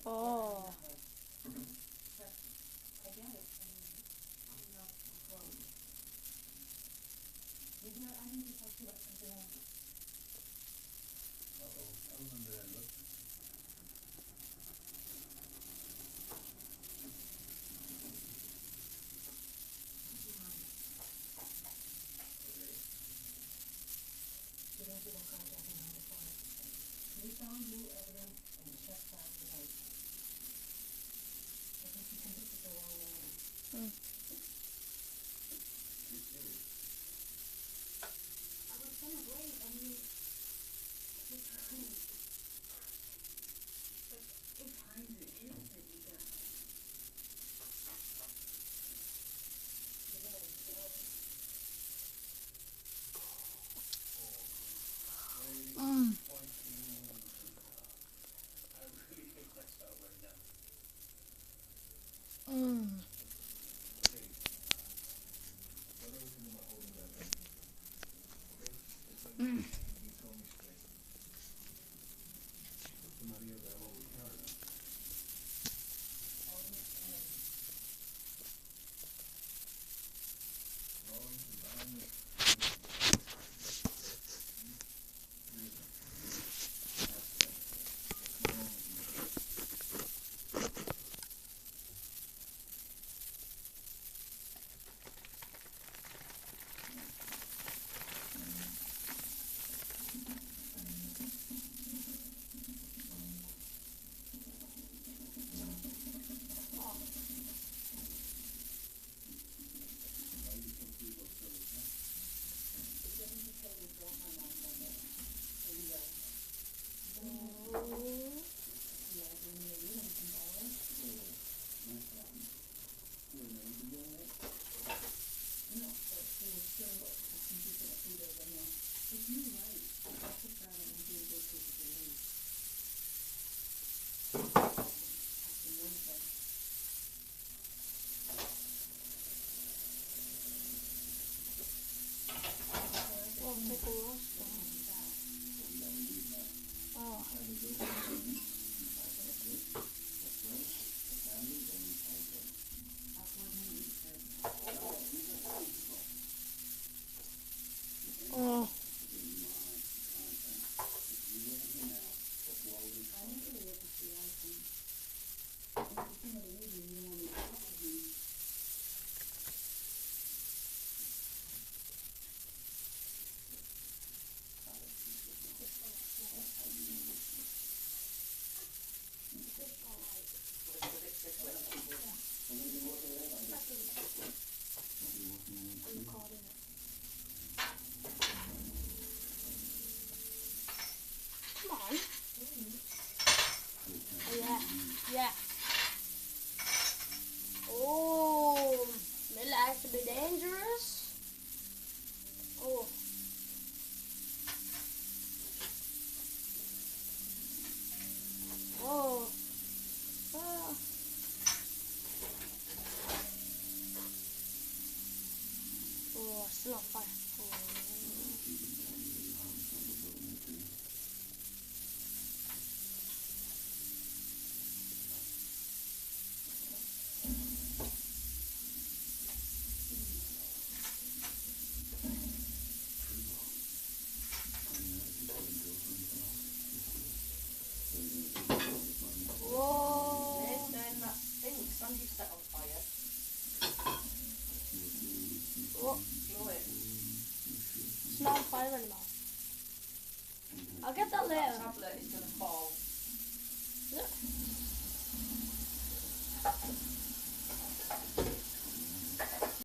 Oh. Mm. Mm. Mm. Mm. Oh, take a rest. Oh. Oh. Come on. Oh, yeah. Yeah. Oh, may like to be dangerous. Oh. Oh. Ah. Oh, still on fire. Oh. Whoa. Then that stinks. Sandy set on fire. Oh, Blow it. it's not on fire anymore. I'll get that That later. tablet is going to fall. Is it?